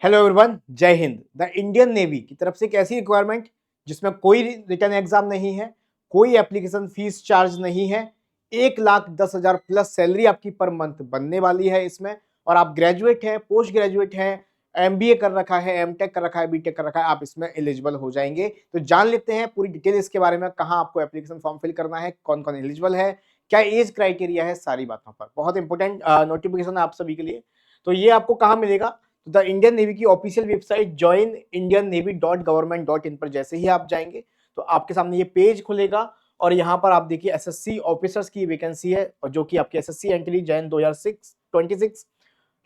Hello everyone, जय Hind. The Indian navy की तरफ से एक ऐसी रिक्वायरमेंट जिसमें कोई रिटर्न एग्जाम नहीं है, कोई एप्लीकेशन फीस चार्ज नहीं है, 1,10,000 प्लस सैलरी आपकी पर मंथ बनने वाली है इसमें। और आप ग्रेजुएट हैं, पोस्ट ग्रेजुएट हैं, एमबीए कर रखा है, एमटेक कर रखा है, बीटेक कर रखा है, आप इसमें एलिजिबल हो जाएंगे। तो जान लेते हैं पूरी डिटेल इसके बारे में, कहाँ आपको एप्लीकेशन फॉर्म फिल करना है, कौन कौन एलिजिबल है, क्या एज क्राइटेरिया है, सारी बातों पर। बहुत इंपॉर्टेंट नोटिफिकेशन है आप सभी के लिए। तो ये आपको कहाँ मिलेगा? द इंडियन नेवी की ऑफिशियल वेबसाइट joinindiannavy.government.in पर जैसे ही आप जाएंगे तो आपके सामने ये पेज खुलेगा और यहाँ पर आप देखिए एसएससी ऑफिसर्स की वैकेंसी है, और जो कि आपकी एसएससी एंट्री जैन 2026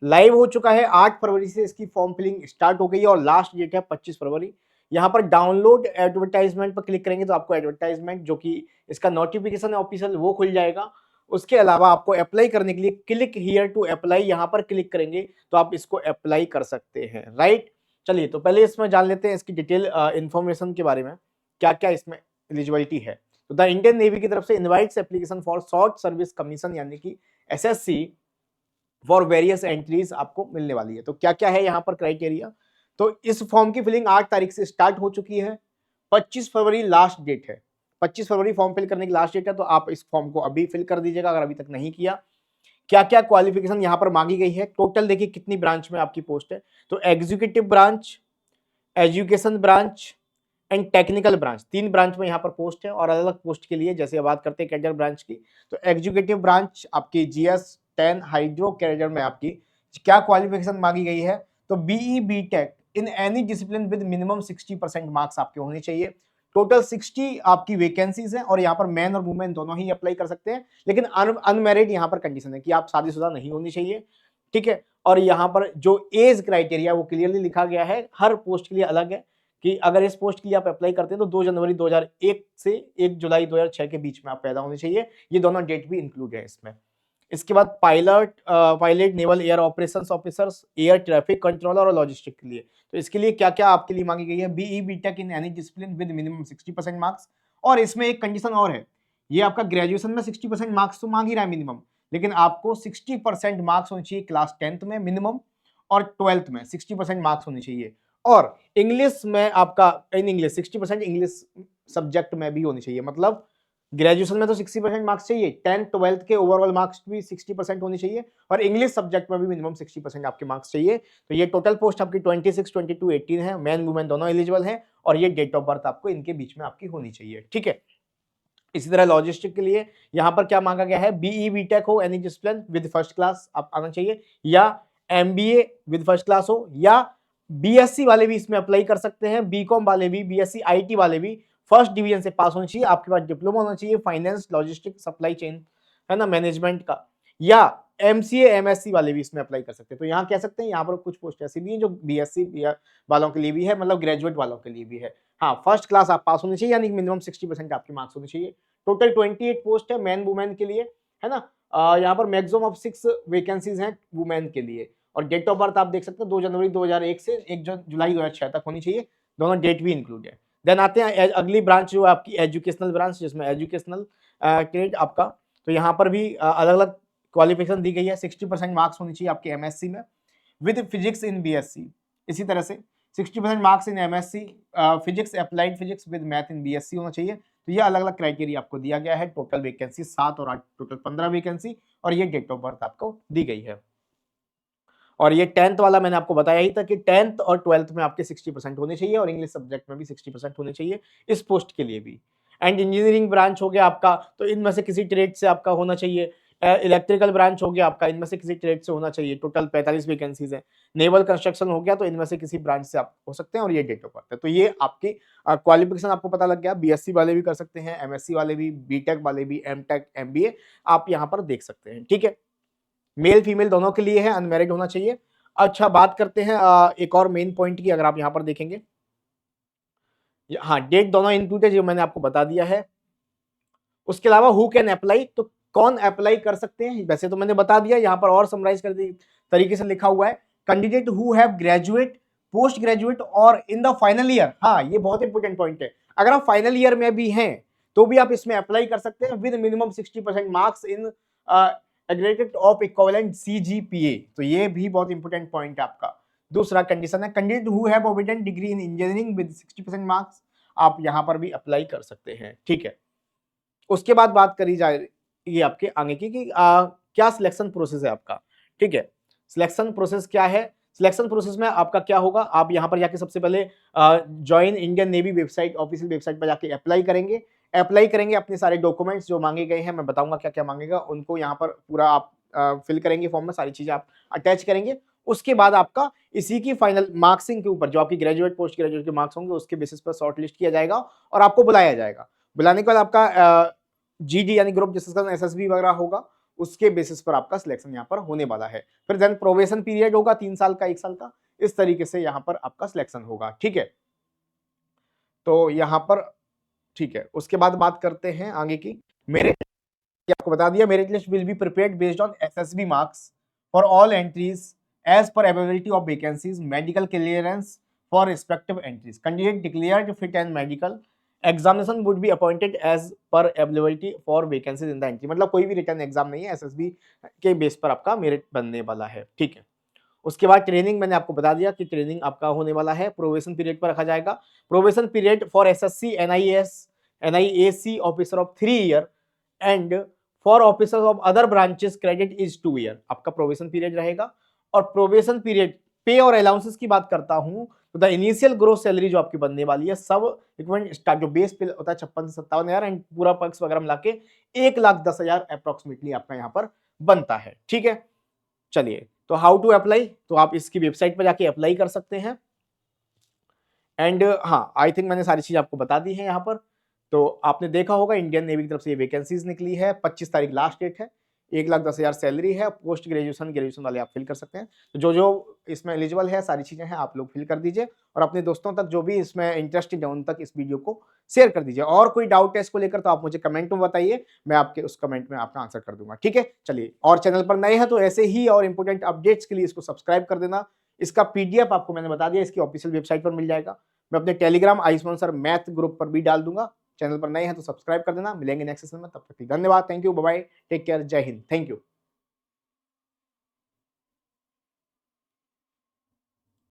लाइव हो चुका है। 8 फरवरी से इसकी फॉर्म फिलिंग स्टार्ट हो गई है और लास्ट डेट है 25 फरवरी। यहाँ पर डाउनलोड एडवर्टाइजमेंट पर क्लिक करेंगे तो आपको एडवर्टाइजमेंट जो कि इसका नोटिफिकेशन है ऑफिशियल वो खुल जाएगा। उसके अलावा आपको अप्लाई करने के लिए क्लिक हियर टू अप्लाई यहाँ पर क्लिक करेंगे तो आप इसको अप्लाई कर सकते हैं, राइट। चलिए तो पहले इसमें जान लेते हैं इसकी डिटेल इंफॉर्मेशन के बारे में, क्या क्या इसमें एलिजिबिलिटी है। तो द इंडियन नेवी की तरफ से invites application for short service commission यानी कि एसएससी फॉर वेरियस एंट्रीज आपको मिलने वाली है। तो क्या क्या है यहाँ पर क्राइटेरिया? तो इस फॉर्म की फिलिंग 8 तारीख से स्टार्ट हो चुकी है, 25 फरवरी लास्ट डेट है। 25 फरवरी फॉर्म फिल करने की लास्ट डेट है, तो आप इस फॉर्म को अभी फिल कर दीजिएगा अगर अभी तक नहीं किया। क्या क्या क्वालिफिकेशन यहाँ पर मांगी गई है, टोटल देखिए कितनी ब्रांच में आपकी पोस्ट है। तो executive branch, education branch and technical branch, 3 branch में यहाँ पर पोस्ट है। और अलग अलग पोस्ट के लिए जैसे बात करते हैं कैडर ब्रांच की, तो एग्जीक्यूटिव ब्रांच आपकी जीएस 10 हाइड्रो कैडर में आपकी क्या क्वालिफिकेशन मांगी गई है? तो BE B Tech in any discipline with minimum 60% marks आपके होने चाहिए। टोटल 60 आपकी वैकेंसीज हैं और यहाँ पर मैन और वुमेन दोनों ही अप्लाई कर सकते हैं, लेकिन अनमैरिड यहाँ पर कंडीशन है कि आप शादीशुदा नहीं होनी चाहिए, ठीक है। और यहाँ पर जो एज क्राइटेरिया वो क्लियरली लिखा गया है, हर पोस्ट के लिए अलग है कि अगर इस पोस्ट के लिए आप अप्लाई करते हैं तो 2 जनवरी 2001 से 1 जुलाई 2006 के बीच में आप पैदा होने चाहिए। ये दोनों डेट भी इंक्लूड है इसमें। इसके बाद pilot naval air operations officers, air traffic controller और लॉजिस्टिक के लिए। तो इसके लिए क्या क्या आपके लिए मांगी गई है? BE B Tech in any discipline with minimum 60% marks. और इसमें एक कंडीशन और है, ये आपका ग्रेजुएशन में 60% मार्क्स तो मांग ही रहा है मिनिमम, लेकिन आपको 60% मार्क्स होने चाहिए क्लास 10th में मिनिमम, और 12th में 60% मार्क्स होने चाहिए। और इंग्लिश में आपका इन इंग्लिश 60% इंग्लिश सब्जेक्ट में भी होनी चाहिए। मतलब ग्रेजुएशन में तो 60% मार्क्स चाहिए, 10th 12th के ओवरऑल मार्क्स भी 60% होनी चाहिए, और इंग्लिश सब्जेक्ट में भी मिनिमम 60% आपके मार्क्स चाहिए। तो ये टोटल पोस्ट आपकी 26, 22, 18 है, मैन वुमेन दोनों एलिजिबल हैं, और ये डेट ऑफ बर्थ आपको इनके बीच में आपकी होनी चाहिए, ठीक है। इसी तरह लॉजिस्टिक के लिए यहाँ पर क्या मांगा गया है? बीई बीटेक हो any discipline with first class आप आना चाहिए, या एमबीए विद फर्स्ट क्लास हो, या बीएससी वाले भी इसमें अप्लाई कर सकते हैं, बीकॉम वाले भी, बीएससी आईटी वाले भी फर्स्ट डिवीजन से पास होना चाहिए, आपके पास डिप्लोमा होना चाहिए फाइनेंस लॉजिस्टिक सप्लाई चेन है ना मैनेजमेंट का, या एमसीए एमएससी वाले भी इसमें अप्लाई कर सकते हैं। तो यहाँ कह सकते हैं यहाँ पर कुछ पोस्ट ऐसी भी हैं जो बीएससी वालों के लिए भी है, मतलब ग्रेजुएट वालों के लिए भी है। हाँ, फर्स्ट क्लास आप पास होनी चाहिए, यानी मिनिमम 60% आपके मार्क्स होने चाहिए। टोटल 28 पोस्ट है मैन वुमेन के लिए, है ना। यहाँ पर मैक्सिमम ऑफ 6 वैकेंसीज हैं वुमेन के लिए, और डेट ऑफ बर्थ आप देख सकते हैं 2 जनवरी 2001 से 1 जुलाई 2006 तक होनी चाहिए, दोनों डेट भी इंक्लूड है। देन आते हैं अगली ब्रांच जो आपकी एजुकेशनल ब्रांच, जिसमें एजुकेशनल क्रेडिट आपका, तो यहाँ पर भी अलग अलग क्वालिफिकेशन दी गई है। 60% मार्क्स होनी चाहिए आपके एमएससी में विद फिजिक्स इन बीएससी, इसी तरह से 60% marks in MSc physics applied physics with math in BSc होना चाहिए। तो ये अलग अलग क्राइटेरिया आपको दिया गया है। टोटल वैकेंसी 7 और 8 टोटल 15 वैकेंसी, और ये डेट ऑफ बर्थ आपको दी गई है। और ये 10th वाला मैंने आपको बताया ही था कि 10th और 12th में आपके 60% होने चाहिए, और इंग्लिश सब्जेक्ट में भी 60% होने चाहिए इस पोस्ट के लिए भी। एंड इंजीनियरिंग ब्रांच हो गया आपका, तो इनमें से किसी ट्रेड से आपका होना चाहिए। इलेक्ट्रिकल ब्रांच हो गया आपका, इनमें से किसी ट्रेड से होना चाहिए। टोटल 45 वैकेंसीज है। नेवल कंस्ट्रक्शन हो गया, तो इनमें से किसी ब्रांच से आप हो सकते हैं, और ये डेट ऑफ बर्थ है। तो ये आपकी क्वालिफिकेशन आपको पता लग गया। बीएससी वाले भी कर सकते हैं, एमएससी वाले भी, बीटेक वाले भी, एमटेक एमबीए आप यहाँ पर देख सकते हैं, ठीक है। मेल फीमेल दोनों के लिए है, अनमैरिड होना चाहिए। अच्छा, बात करते हैं एक और मेन पॉइंट की। अगर आप यहाँ पर देखेंगे, हाँ, डेट दोनों इंक्लूड है जो मैंने आपको बता दिया है। उसके अलावा हु कैन अप्लाई, तो कौन अप्लाई कर सकते हैं, वैसे तो मैंने बता दिया, यहाँ पर और समराइज कर दी तरीके से लिखा हुआ है। Candidate who have graduate, post graduate और इन द फाइनल ईयर। हाँ, ये बहुत इंपॉर्टेंट पॉइंट है। अगर आप फाइनल ईयर में भी हैं तो भी आप इसमें अप्लाई कर सकते हैं with minimum 60% marks in aggregate of equivalent CGPA. तो ये भी बहुत इंपॉर्टेंट पॉइंट है आपका। दूसरा कंडीशन है candidate who have obtained degree in engineering with 60% marks, आप यहां पर भी अप्लाई कर सकते हैं, ठीक है। उसके बाद बात करी जाएगी आपके आगे की कि क्या सिलेक्शन प्रोसेस है आपका, ठीक है। सिलेक्शन प्रोसेस क्या है, सिलेक्शन प्रोसेस में आपका क्या होगा, आप यहां पर जाके सबसे पहले join Indian navy website, official website पर जाके अप्लाई करेंगे। अप्लाई करेंगे, अपने सारे डॉक्यूमेंट्स जो मांगे गए हैं, मैं बताऊंगा क्या क्या मांगेगा, उनको यहाँ पर पूरा आप फिल करेंगे फॉर्म में, सारी चीजें आप अटैच करेंगे। उसके बाद आपका इसी की फाइनल मार्क्सिंग के ऊपर जो आपकी ग्रेजुएट पोस्ट ग्रेजुएट के मार्क्स होंगे उसके बेसिस पर शॉर्ट लिस्ट किया जाएगा और आपको बुलाया जाएगा। बुलाने के बाद आपका जीडी यानी ग्रुप डिस्कशन एसएसबी वगैरह होगा, उसके बेसिस पर आपका सिलेक्शन यहाँ पर होने वाला है। फिर देन प्रोबेशन पीरियड होगा 3 साल का 1 साल का, इस तरीके से यहाँ पर आपका सिलेक्शन होगा, ठीक है। तो यहाँ पर ठीक है, उसके बाद बात करते हैं आगे की मेरिट। आपको बता दिया merit list will be prepared based on SSB marks for all entries as per availability of vacancies, medical clearance for respective entries, candidate declared fit and medical, examination would be appointed as per availability for vacancies in the entry, मतलब कोई भी return exam नहीं है, SSB के base पर आपका merit बनने वाला है, ठीक है। उसके बाद ट्रेनिंग मैंने आपको बता दिया कि ट्रेनिंग आपका होने वाला है, प्रोबेशन पीरियड पर रखा जाएगा। Probation period for SSC NIAC officer of 3 year and for officers of other branches credit is 2 year, आपका प्रोबेशन पीरियड रहेगा। और प्रोबेशन पीरियड पे और अलाउंसेस की बात करता हूं तो द इनिशियल ग्रोथ सैलरी जो आपकी बनने वाली है, सब इक्विपमेंट स्टार्ट जो बेस पे होता है 56 से 57 हजार एंड पूरा पर्क्स वगैरह मिला के 1,10,000 अप्रोक्सीमेटली आपका यहाँ पर बनता है, ठीक है। चलिए, तो हाउ टू अप्लाई, तो आप इसकी वेबसाइट पर जाके अप्लाई कर सकते हैं। एंड हाँ, आई थिंक मैंने सारी चीज आपको बता दी है यहाँ पर। तो आपने देखा होगा इंडियन नेवी की तरफ से ये वैकेंसीज निकली है, 25 तारीख लास्ट डेट है, 1,10,000 सैलरी है, पोस्ट ग्रेजुएशन वाले आप फिल कर सकते हैं। तो जो जो इसमें एलिजिबल है सारी चीजें हैं, आप लोग फिल कर दीजिए और अपने दोस्तों तक जो भी इसमें इंटरेस्टेड है उन तक इस वीडियो को शेयर कर दीजिए। और कोई डाउट है इसको लेकर तो आप मुझे कमेंट में बताइए, मैं आपके उस कमेंट में आपका आंसर कर दूंगा, ठीक है। चलिए, और चैनल पर नए हैं तो ऐसे ही और इंपोर्टेंट अपडेट्स के लिए इसको सब्सक्राइब कर देना। इसका पीडीएफ आपको मैंने बता दिया, इसकी ऑफिशियल वेबसाइट पर मिल जाएगा। मैं अपने Telegram Ayushman sir math group पर भी डाल दूंगा। चैनल पर नए हैं तो सब्सक्राइब कर देना। मिलेंगे नेक्स्ट सेशन में, तब तक के लिए धन्यवाद, thank you, bye bye, take care, जय हिंद, थैंक यू।